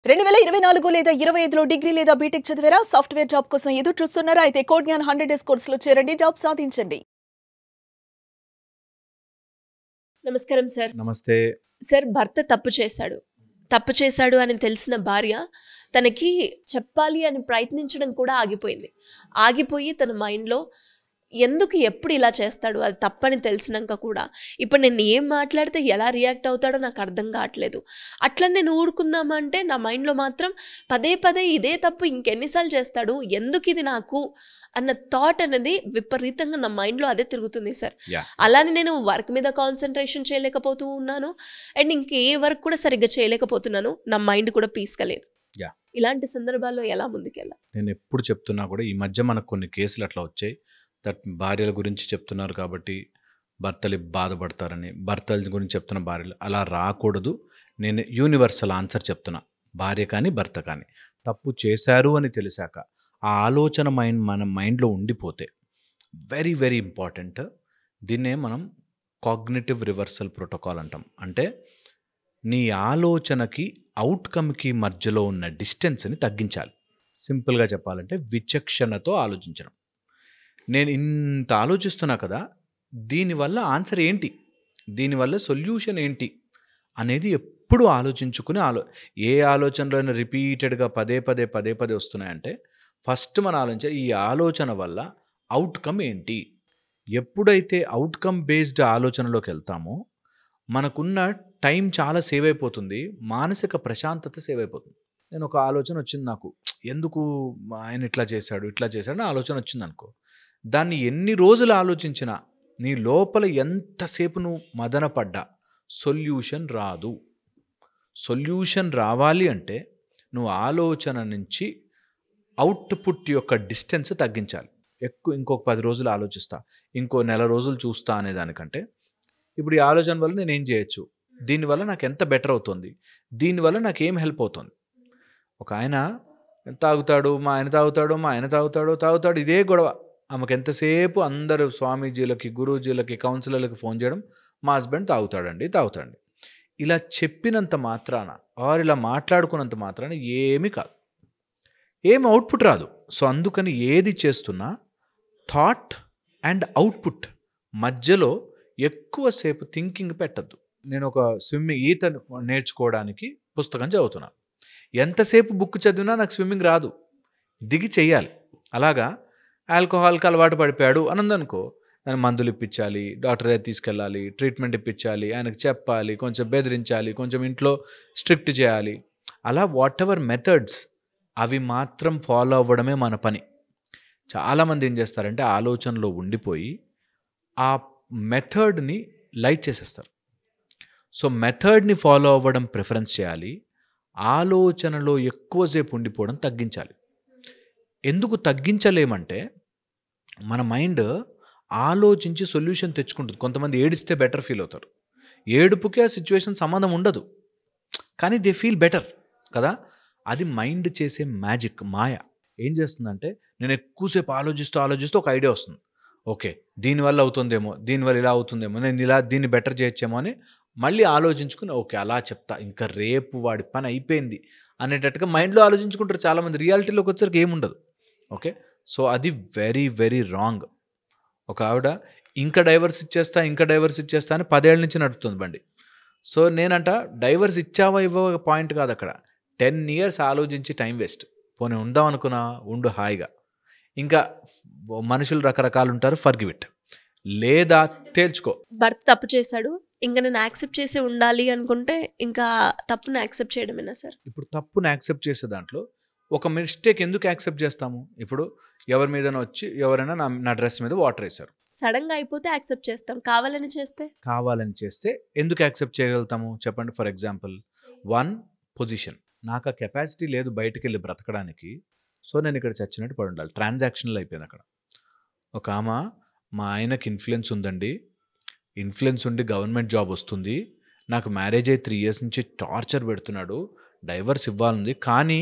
2024 లేదా 25లో డిగ్రీ లేదా బీటెక్ చదివారా? సాఫ్ట్‌వేర్ జాబ్ కోసం ఎదురు చూస్తున్నారా? అయితే కోడ్ జ్ఞాన్ 100 డేస్ కోర్సులో చేరండి, జాబ్ సాధించండి. నమస్కారం సార్. నమస్తే. సార్, భర్త తప్పు చేశాడు అని తెలిసిన భార్య తనకి చెప్పాలి అని ప్రయత్నించడం కూడా ఆగిపోయి తన మైండ్లో ఎందుకు ఎప్పుడు ఇలా చేస్తాడు, అది తప్పని తెలిసినాక కూడా ఇప్పుడు నేను ఏం మాట్లాడితే ఎలా రియాక్ట్ అవుతాడో నాకు అర్థం కావట్లేదు. అట్లా నేను ఊరుకుందామంటే నా మైండ్లో మాత్రం పదే పదే ఇదే తప్పు ఇంకెన్నిసార్లు చేస్తాడు, ఎందుకు ఇది నాకు అన్న థాట్ అనేది విపరీతంగా నా మైండ్లో అదే తిరుగుతుంది సార్. అలానే నేను వర్క్ మీద కాన్సన్ట్రేషన్ చేయలేకపోతూ ఉన్నాను, అండ్ ఇంకే వర్క్ కూడా సరిగ్గా చేయలేకపోతున్నాను. నా మైండ్ కూడా పీస్గా లేదు. ఇలాంటి సందర్భాల్లో ఎలా ముందుకెళ్ళాలి? నేను ఎప్పుడు చెప్తున్నా కూడా ఈ మధ్య మనకు కొన్ని కేసులు అట్లా వచ్చాయి. దట్ భార్యల గురించి చెప్తున్నారు కాబట్టి భర్తలు బాధపడతారని, భర్తల గురించి చెప్తున్న భార్యలు అలా రాకూడదు. నేను యూనివర్సల్ ఆన్సర్ చెప్తున్నా. భార్య కానీ భర్త కానీ తప్పు చేశారు అని తెలిసాక ఆ ఆలోచన మన మైండ్లో ఉండిపోతే వెరీ వెరీ ఇంపార్టెంట్. దీన్నే మనం కాగ్నిటివ్ రివర్సల్ ప్రోటోకాల్ అంటాం. అంటే నీ ఆలోచనకి అవుట్కమ్కి మధ్యలో ఉన్న డిస్టెన్స్ని తగ్గించాలి. సింపుల్గా చెప్పాలంటే విచక్షణతో ఆలోచించడం. నేను ఇంత ఆలోచిస్తున్నా కదా, దీనివల్ల ఆన్సర్ ఏంటి, దీనివల్ల సొల్యూషన్ ఏంటి అనేది ఎప్పుడు ఆలోచించుకుని ఏ ఆలోచనలో రిపీటెడ్గా పదే పదే వస్తున్నాయంటే ఫస్ట్ మన ఆలోచన ఈ ఆలోచన వల్ల అవుట్కమ్ ఏంటి. ఎప్పుడైతే అవుట్కమ్ బేస్డ్ ఆలోచనలోకి వెళ్తామో మనకున్న టైం చాలా సేవ్ అయిపోతుంది, మానసిక ప్రశాంతత సేవ్ అయిపోతుంది. నేను ఒక ఆలోచన వచ్చింది నాకు, ఎందుకు ఆయన ఇట్లా చేశాడు ఆలోచన వచ్చింది అనుకో, దాన్ని ఎన్ని రోజులు ఆలోచించినా నీ లోపల ఎంతసేపు నువ్వు మదన పడ్డా సొల్యూషన్ రాదు. సొల్యూషన్ రావాలి అంటే నువ్వు ఆలోచన నుంచి అవుట్పుట్ యొక్క డిస్టెన్స్ తగ్గించాలి. ఇంకొక 10 రోజులు ఆలోచిస్తా, ఇంకో నెల రోజులు చూస్తా అనే దానికంటే ఇప్పుడు ఈ ఆలోచన వల్ల నేను ఏం చేయొచ్చు, దీనివల్ల నాకు ఎంత బెటర్ అవుతుంది, దీనివల్ల నాకు ఏం హెల్ప్ అవుతుంది. ఒక ఆయన తాగుతాడు, మా ఆయన తాగుతాడు, ఇదే గొడవ. ఆమెకు ఎంతసేపు అందరూ స్వామీజీలకి, గురూజీలకి, కౌన్సిలర్లకి ఫోన్ చేయడం, మా హస్బెండ్ తాగుతాడండి. ఇలా చెప్పినంత మాత్రాన ఆర్ ఇలా మాట్లాడుకున్నంత మాత్రాన ఏమీ కాదు, ఏం అవుట్పుట్ రాదు. సో అందుకని ఏది చేస్తున్నా థాట్ అండ్ అవుట్పుట్ మధ్యలో ఎక్కువసేపు థింకింగ్ పెట్టద్దు. నేను ఒక ఈత నేర్చుకోవడానికి పుస్తకం చదువుతున్నా, ఎంతసేపు బుక్ చదివినా నాకు స్విమ్మింగ్ రాదు, దిగి చెయ్యాలి. అలాగా ఆల్కహాల్కి అలవాటు పడిపోయాడు అని ఉందనుకో, నేను మందులు ఇప్పించాలి, డాక్టర్ దగ్గర తీసుకెళ్ళాలి, ట్రీట్మెంట్ ఇప్పించాలి, ఆయనకు చెప్పాలి, కొంచెం బెదిరించాలి, కొంచెం ఇంట్లో స్ట్రిక్ట్ చేయాలి. అలా వాట్ ఎవర్ మెథడ్స్ అవి మాత్రం ఫాలో అవ్వడమే మన పని. చాలామంది ఏం చేస్తారంటే ఆలోచనలో ఉండిపోయి ఆ మెథడ్ని లైట్ చేసేస్తారు. సో మెథడ్ని ఫాలో అవ్వడం ప్రిఫరెన్స్ చేయాలి, ఆలోచనలో ఎక్కువసేపు ఉండిపోవడం తగ్గించాలి. ఎందుకు తగ్గించలేమంటే మన మైండ్ ఆలోచించి సొల్యూషన్ తెచ్చుకుంటుంది. కొంతమంది ఏడిస్తే బెటర్ ఫీల్ అవుతారు, ఏడుపుకి ఆ సిచ్యువేషన్ సంబంధం ఉండదు, కానీ దే ఫీల్ బెటర్ కదా. అది మైండ్ చేసే మ్యాజిక్, మాయ. ఏం చేస్తుందంటే నేను ఎక్కువసేపు ఆలోచిస్తూ ఒక ఐడియా వస్తుంది, ఓకే దీనివల్ల అవుతుందేమో, దీనివల్ల ఇలా అవుతుందేమో, నేను దీన్ని బెటర్ చేయొచ్చేమో అని మళ్ళీ ఆలోచించుకుని ఓకే అలా చెప్తా, ఇంకా రేపు వాడి పని అయిపోయింది అనేటట్టుగా మైండ్లో ఆలోచించుకుంటారు చాలామంది. రియాలిటీలోకి వచ్చేసరికి ఏముండదు. ఓకే, సో అది వెరీ వెరీ రాంగ్. ఒక ఆవిడ ఇంకా డైవర్స్ ఇచ్చేస్తా అని 10 ఏళ్ళ నుంచి నడుపుతుంది బండి. సో నేనంట డైవర్స్ ఇచ్చావా ఇవ్వవ పాయింట్ కాదు అక్కడ, 10 years ఆలోచించి టైం వేస్ట్. పోనీ ఉందాం అనుకున్నా ఉండు హాయిగా. ఇంకా మనుషులు రకరకాలు ఉంటారు, ఫర్గివ్ ఇట్, లేదా తేల్చుకో. భర్త తప్పు చేశాడు, ఇంకా నేను యాక్సెప్ట్ చేసి ఉండాలి అనుకుంటే ఇంకా తప్పును యాక్సెప్ట్ చేయడమేనా సార్? ఇప్పుడు తప్పును యాక్సెప్ట్ చేసే దాంట్లో ఒక మిస్టేక్ ఎందుకు యాక్సెప్ట్ చేస్తాము? ఇప్పుడు ఎవరి మీదైనా వచ్చి ఎవరైనా నా డ్రెస్ మీద వాటర్ వేశారు, సడన్గా అయిపోతే యాక్సెప్ట్ చేస్తాం, కావాలని చేస్తే ఎందుకు యాక్సెప్ట్ చేయగలుగుతాము చెప్పండి? ఫర్ ఎగ్జాంపుల్ 1 పొజిషన్, నాకు ఆ కెపాసిటీ లేదు బయటకు వెళ్ళి బ్రతకడానికి, సో నేను ఇక్కడ చచ్చినట్టు పడి ఉండాలి. ట్రాన్సాక్షనల్ అయిపోయింది అక్కడ. ఒక ఆమె మా ఆయనకి ఇన్ఫ్లుయెన్స్ ఉందండి, ఇన్ఫ్లుయెన్స్ ఉండి గవర్నమెంట్ జాబ్ వస్తుంది, నాకు మ్యారేజ్ అయ్యి 3 years నుంచి టార్చర్ పెడుతున్నాడు, డైవర్స్ ఇవ్వాలంది, కానీ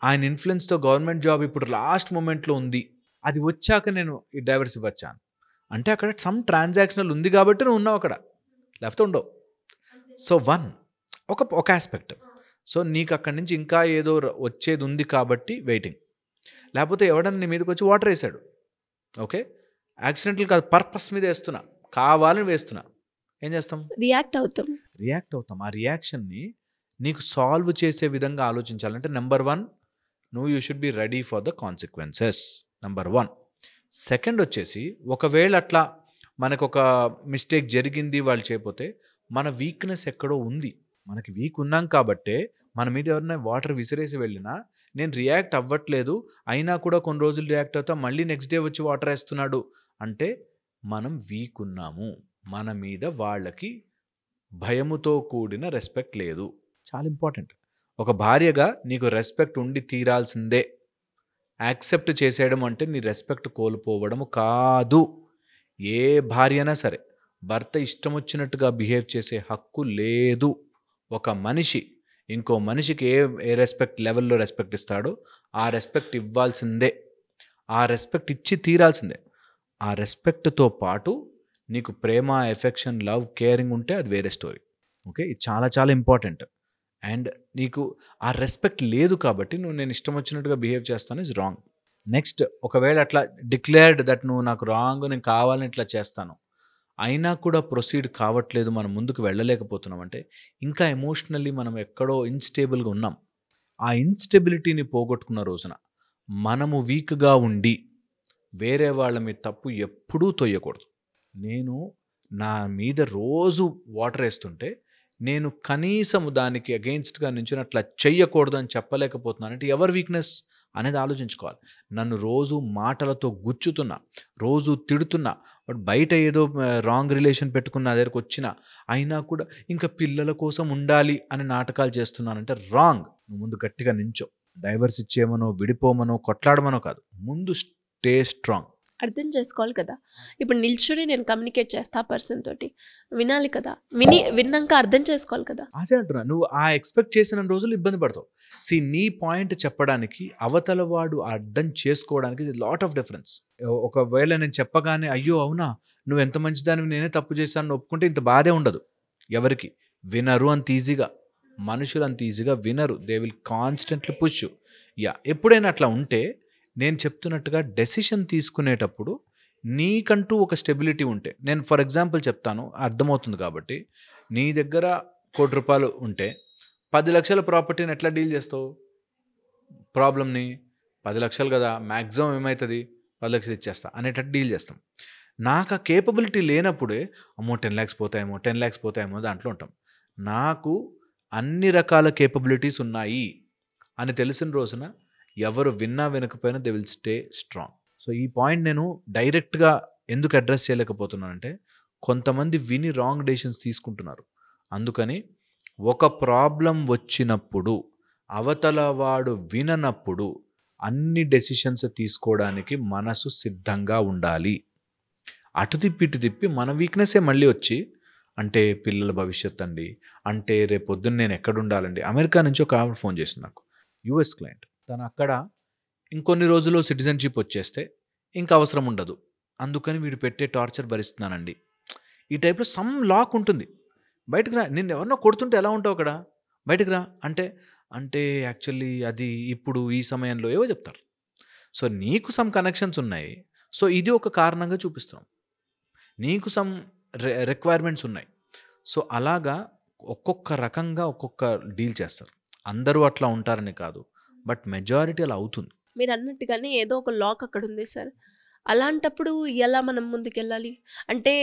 ఆయన ఇన్ఫ్లుయెన్స్తో గవర్నమెంట్ జాబ్ ఇప్పుడు లాస్ట్ మూమెంట్లో ఉంది, అది వచ్చాక నేను ఈ డైవర్స్ ఇవ్వచ్చాను అంటే అక్కడ సమ్ ట్రాన్సాక్షనల్ ఉంది కాబట్టి నువ్వు ఉన్నావు అక్కడ, లేకపోతే ఉండవు. సో ఒక ఆస్పెక్ట్. సో నీకు అక్కడి నుంచి ఇంకా ఏదో వచ్చేది ఉంది కాబట్టి వెయిటింగ్. లేకపోతే ఎవడన్నా నీ మీదకి వచ్చి వాటర్ వేసాడు, ఓకే, యాక్సిడెంటల్ కాదు, పర్పస్ మీద వేస్తున్నా, కావాలని వేస్తున్నా, ఏం చేస్తాం? రియాక్ట్ అవుతాం. రియాక్ట్ అవుతాం. ఆ రియాక్షన్ని నీకు సాల్వ్ చేసే విధంగా ఆలోచించాలంటే number 1, you should be ready for the consequences, number 1. Second వచ్చేసి, ఒకవేళ అట్లా మనకు ఒక మిస్టేక్ జరిగింది, వాళ్ళు చేయకపోతే మన వీక్నెస్ ఎక్కడో ఉంది. మనకి వీక్ ఉన్నాం కాబట్టే మన మీద ఎవరైనా వాటర్ విసిరేసి వెళ్ళినా నేను రియాక్ట్ అవ్వట్లేదు, అయినా కూడా కొన్ని రోజులు రియాక్ట్ అవుతా, మళ్ళీ నెక్స్ట్ డే వచ్చి వాటర్ వేస్తున్నాడు అంటే మనం వీక్ ఉన్నాము. మన మీద వాళ్ళకి భయముతో కూడిన రెస్పెక్ట్ లేదు. చాలా ఇంపార్టెంట్. ఒక భార్యగా నీకు రెస్పెక్ట్ ఉండి తీరాల్సిందే. యాక్సెప్ట్ చేసేయడం అంటే నీ రెస్పెక్ట్ కోల్పోవడము కాదు. ఏ భార్య అయినా సరే భర్త ఇష్టం వచ్చినట్టుగా బిహేవ్ చేసే హక్కు లేదు. ఒక మనిషి ఇంకో మనిషికి ఏ రెస్పెక్ట్ లెవెల్లో రెస్పెక్ట్ ఇస్తాడో ఆ రెస్పెక్ట్ ఇవ్వాల్సిందే, ఆ రెస్పెక్ట్ ఇచ్చి తీరాల్సిందే. ఆ రెస్పెక్ట్తో పాటు నీకు ప్రేమ, ఎఫెక్షన్, లవ్, కేరింగ్ ఉంటే అది వేరే స్టోరీ. ఓకే, ఇది చాలా చాలా ఇంపార్టెంట్. అండ్ నీకు ఆ రెస్పెక్ట్ లేదు కాబట్టి నేను ఇష్టం వచ్చినట్టుగా బిహేవ్ చేస్తాను, ఇస్ రాంగ్. నెక్స్ట్, ఒకవేళ అట్లా డిక్లేర్డ్ దట్ నువ్వు నాకు రాంగ్, నేను కావాలని ఇట్లా చేస్తాను, అయినా కూడా ప్రొసీడ్ కావట్లేదు, మనం ముందుకు వెళ్ళలేకపోతున్నాం అంటే ఇంకా ఎమోషనల్లీ మనం ఎక్కడో ఇన్స్టేబుల్గా ఉన్నాం. ఆ ఇన్స్టెబిలిటీని పోగొట్టుకున్న రోజున మనము వీక్గా ఉండి వేరే వాళ్ళ మీద తప్పు ఎప్పుడూ తొయ్యకూడదు. నేను నా మీద రోజు వాటర్ వేస్తుంటే నేను కనీసం దానికి అగెయిన్స్ట్గా నించుని అట్లా చెయ్యకూడదు అని చెప్పలేకపోతున్నానంటే ఎవరి వీక్నెస్ అనేది ఆలోచించుకోవాలి. నన్ను రోజు మాటలతో గుచ్చుతున్నా, రోజు తిడుతున్నా, బట్ బయట ఏదో రాంగ్ రిలేషన్ పెట్టుకున్న నా దగ్గరకు వచ్చినా అయినా కూడా ఇంకా పిల్లల కోసం ఉండాలి అని నాటకాలు చేస్తున్నానంటే రాంగ్. నువ్వు ముందు గట్టిగా నించో. డైవర్స్ ఇచ్చేయమనో, విడిపోమనో, కొట్లాడమనో కాదు, ముందు స్టే స్ట్రాంగ్. అర్థం చేసుకోవాలి కదా. ఇప్పుడు నిల్చుని నేను కమ్యూనికేట్ చేస్తా ఆ పర్సన్ తోటి, వినాలి కదా, విన్నాక అర్థం చేసుకోవాలి కదా. అదే అంటున్నా, నువ్వు ఆ ఎక్స్పెక్ట్ చేసిన రోజులు ఇబ్బంది పడతావు. నీ పాయింట్ చెప్పడానికి అవతల వాడు అర్థం చేసుకోవడానికి లాట్ ఆఫ్ డిఫరెన్స్. ఒకవేళ నేను చెప్పగానే అయ్యో అవునా నువ్వు ఎంత మంచిదానివి, నేనే తప్పు చేశాను ఒప్పుకుంటే ఇంత బాధే ఉండదు. ఎవరికి వినరు అంత ఈజీగా, మనుషులు అంత ఈజీగా వినరు. They will constantly push. ఎప్పుడైనా అట్లా ఉంటే నేను చెప్తున్నట్టుగా డెసిషన్ తీసుకునేటప్పుడు నీకంటూ ఒక స్టెబిలిటీ ఉంటే, నేను ఫర్ ఎగ్జాంపుల్ చెప్తాను అర్థమవుతుంది కాబట్టి, నీ దగ్గర ₹1,00,00,000 ఉంటే 10 లక్షల ప్రాపర్టీని ఎట్లా డీల్ చేస్తావు? ప్రాబ్లమ్ని 10 లక్షలు కదా, మ్యాక్సిమం ఏమవుతుంది 10 లక్షలు ఇచ్చేస్తా అనేటట్టు డీల్ చేస్తాం. నాకు ఆ కేపబిలిటీ లేనప్పుడే అమ్మో 10 lakhs పోతాయేమో, 10 lakhs పోతాయేమో దాంట్లో ఉంటాం. నాకు అన్ని రకాల కేపబిలిటీస్ ఉన్నాయి అని తెలిసిన రోజున ఎవరు విన్నా వినకపోయినా they will stay strong. So ఈ పాయింట్ నేను డైరెక్ట్గా ఎందుకు అడ్రస్ చేయలేకపోతున్నానంటే కొంతమంది విని రాంగ్ డెసిషన్స్ తీసుకుంటున్నారు. అందుకని ఒక ప్రాబ్లం వచ్చినప్పుడు అవతల వాడు విననప్పుడు అన్ని డెసిషన్స్ తీసుకోవడానికి మనసు సిద్ధంగా ఉండాలి. అటు తిప్పి మన వీక్నెస్సే మళ్ళీ వచ్చి అంటే పిల్లల భవిష్యత్ అండి, అంటే రేపొద్దున్న నేను ఎక్కడ ఉండాలండి. అమెరికా నుంచి ఒక ఆవిడ ఫోన్ చేసింది నాకు, యుఎస్ క్లయింట్. తను అక్కడ ఇంకొన్ని రోజుల్లో సిటిజన్షిప్ వచ్చేస్తే ఇంకా అవసరం ఉండదు, అందుకని వీడు పెట్టే టార్చర్ భరిస్తున్నానండి. ఈ టైప్లో సమ్ లాక్ ఉంటుంది. బయటకు రా, నిన్ను ఎవరినో కొడుతుంటే ఎలా ఉంటావు అక్కడ, బయటకు రా అంటే యాక్చువల్లీ అది ఇప్పుడు ఈ సమయంలో ఏవో చెప్తారు. సో నీకు సమ్ కనెక్షన్స్ ఉన్నాయి, సో ఇది ఒక కారణంగా చూపిస్తున్నాం. నీకు సమ్ రిక్వైర్మెంట్స్ ఉన్నాయి. సో అలాగా ఒక్కొక్క రకంగా ఒక్కొక్క డీల్ చేస్తారు. అందరూ అట్లా ఉంటారని కాదు, బట్ మెజారిటీ అలా అవుతుంది. మీరు అన్నట్టుగానే ఏదో ఒక లాక్ అక్కడ ఉంది సార్. అలాంటప్పుడు ఎలా మనం ముందుకెళ్ళాలి అంటే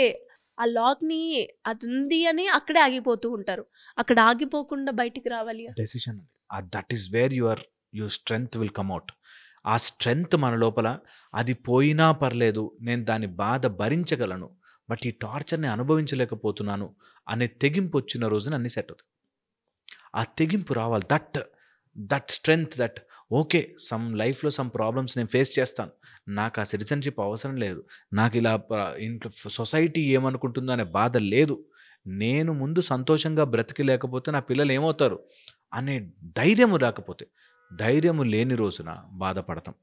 ఆ లాక్ని అది ఉంది అని అక్కడే ఆగిపోతూ ఉంటారు. అక్కడ ఆగిపోకుండా బయటికి రావాలి. Decision that is where your strength will come out. ఆ స్ట్రెంగ్త్ మన లోపల, అది పోయినా పర్లేదు, నేను దాని బాధ భరించగలను, బట్ ఈ టార్చర్ని అనుభవించలేకపోతున్నాను అనే తెగింపు వచ్చిన రోజున అన్ని సెట్ అవుతాయి. ఆ తెగింపు రావాలి. That strength, that okay some లైఫ్లో సమ్ ప్రాబ్లమ్స్ నేను ఫేస్ చేస్తాను, నాకు ఆ సిటిజన్షిప్ అవసరం లేదు, నాకు ఇలా ఇంట్లో సొసైటీ ఏమనుకుంటుందో అనే బాధ లేదు, నేను ముందు సంతోషంగా బ్రతికలేకపోతే నా పిల్లలు ఏమవుతారు అనే ధైర్యము రాకపోతే, ధైర్యము లేని రోజున బాధపడతాం.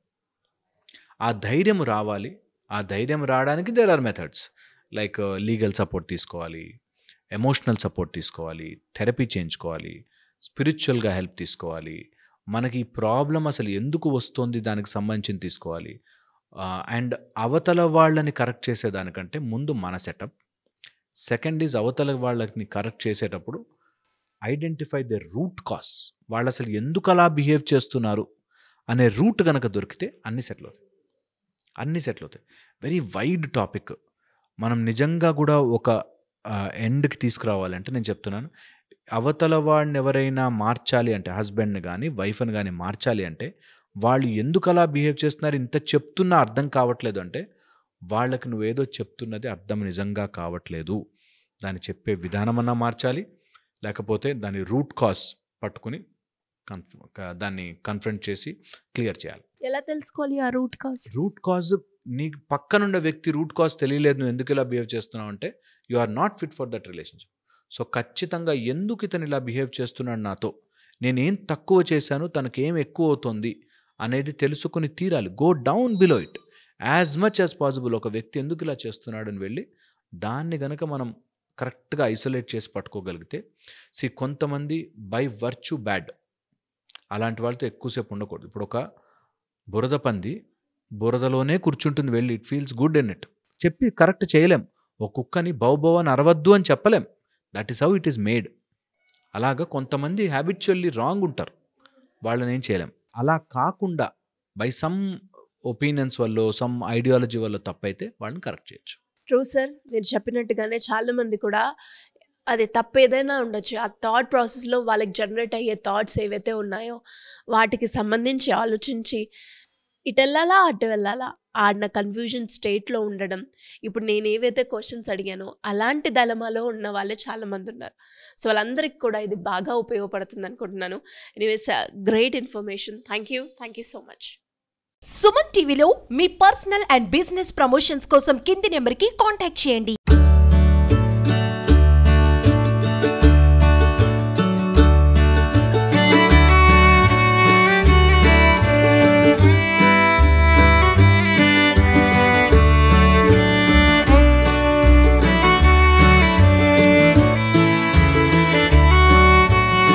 ఆ ధైర్యము రావాలి. ఆ ధైర్యం రావడానికి there are methods like legal support తీసుకోవాలి, ఎమోషనల్ సపోర్ట్ తీసుకోవాలి, థెరపీ చేయించుకోవాలి, స్పిరిచువల్గా హెల్ప్ తీసుకోవాలి, మనకి ఈ ప్రాబ్లం అసలు ఎందుకు వస్తుంది దానికి సంబంధించి తీసుకోవాలి. అండ్ అవతల వాళ్ళని కరెక్ట్ చేసేదానికంటే ముందు మన సెటప్. సెకండ్ ఈజ్ అవతల వాళ్ళని కరెక్ట్ చేసేటప్పుడు ఐడెంటిఫై ద రూట్ కాజ్, వాళ్ళు అసలు ఎందుకు అలా బిహేవ్ చేస్తున్నారు అనే రూట్ కనుక దొరికితే అన్నీ సెటిల్ అవుతాయి. Very wide topic. మనం నిజంగా కూడా ఒక ఎండ్కి తీసుకురావాలంటే నేను చెప్తున్నాను, అవతల వాడిని ఎవరైనా మార్చాలి అంటే, హస్బెండ్ని కానీ వైఫ్ని కానీ మార్చాలి అంటే, వాళ్ళు ఎందుకు అలా బిహేవ్ చేస్తున్నారు ఇంత చెప్తున్నా అర్థం కావట్లేదు అంటే, వాళ్ళకి నువ్వేదో చెప్తున్నది అర్థం నిజంగా కావట్లేదు. దాన్ని చెప్పే విధానమన్నా మార్చాలి, లేకపోతే దాని రూట్ కాజ్ పట్టుకుని దాన్ని కన్ఫ్రంట్ చేసి క్లియర్ చేయాలి. ఎలా తెలుసుకోవాలి ఆ రూట్ కాజ్? రూట్ కాజ్ నీకు పక్కనున్న వ్యక్తి రూట్ కాజ్ తెలియలేదు, నువ్వు ఎందుకు ఇలా బిహేవ్ చేస్తున్నావు అంటే you are not fit for that relationship. So ఖచ్చితంగా ఎందుకు ఇతను ఇలా బిహేవ్ చేస్తున్నాడు నాతో, నేనేం తక్కువ చేశాను, తనకేం ఎక్కువ అవుతుంది అనేది తెలుసుకుని తీరాలి. Go down below it as much as possible. ఒక వ్యక్తి ఎందుకు ఇలా చేస్తున్నాడని వెళ్ళి దాన్ని గనక మనం కరెక్ట్గా ఐసోలేట్ చేసి పట్టుకోగలిగితే, కొంతమంది బై వర్చ్యూ బ్యాడ్, అలాంటి వాళ్ళతో ఎక్కువసేపు ఉండకూడదు. ఇప్పుడు ఒక బురద పంది బురదలోనే కూర్చుంటుంది, వెళ్ళి it feels good in it చెప్పి కరెక్ట్ చేయలేం. ఒక కుక్కని బౌబౌ అని అరవద్దు అని చెప్పలేం. That is how it is made. అలాగా కొంతమంది హ్యాబిచువల్లీ రాంగ్ ఉంటారు, వాళ్ళని ఏం చేయలేం. అలా కాకుండా బై సమ్ ఒపీనియన్స్ వల్ల, సమ్ ఐడియాలజీ వల్ల తప్పైతే వాళ్ళని కరెక్ట్ చేయొచ్చు. ట్రూ సార్, మీరు చెప్పినట్టుగానే చాలామంది కూడా అది తప్పు ఏదైనా ఉండొచ్చు, ఆ థాట్ ప్రాసెస్లో వాళ్ళకి జనరేట్ అయ్యే థాట్స్ ఏవైతే ఉన్నాయో వాటికి సంబంధించి ఆలోచించి ఇటు వెళ్ళాలా అటు వెళ్ళాలా ఆడిన కన్ఫ్యూజన్ స్టేట్లో ఉండడం. ఇప్పుడు నేను ఏవైతే క్వశ్చన్స్ అడిగానో అలాంటి దళమాలో ఉన్న వాళ్ళే చాలామంది ఉన్నారు. సో వాళ్ళందరికీ కూడా ఇది బాగా ఉపయోగపడుతుంది అనుకుంటున్నాను. Anyways, great information. Thank you so much. Suman టీవీలో మీ పర్సనల్ అండ్ బిజినెస్ ప్రమోషన్స్ కోసం కింది నెంబర్కి కాంటాక్ట్ చేయండి.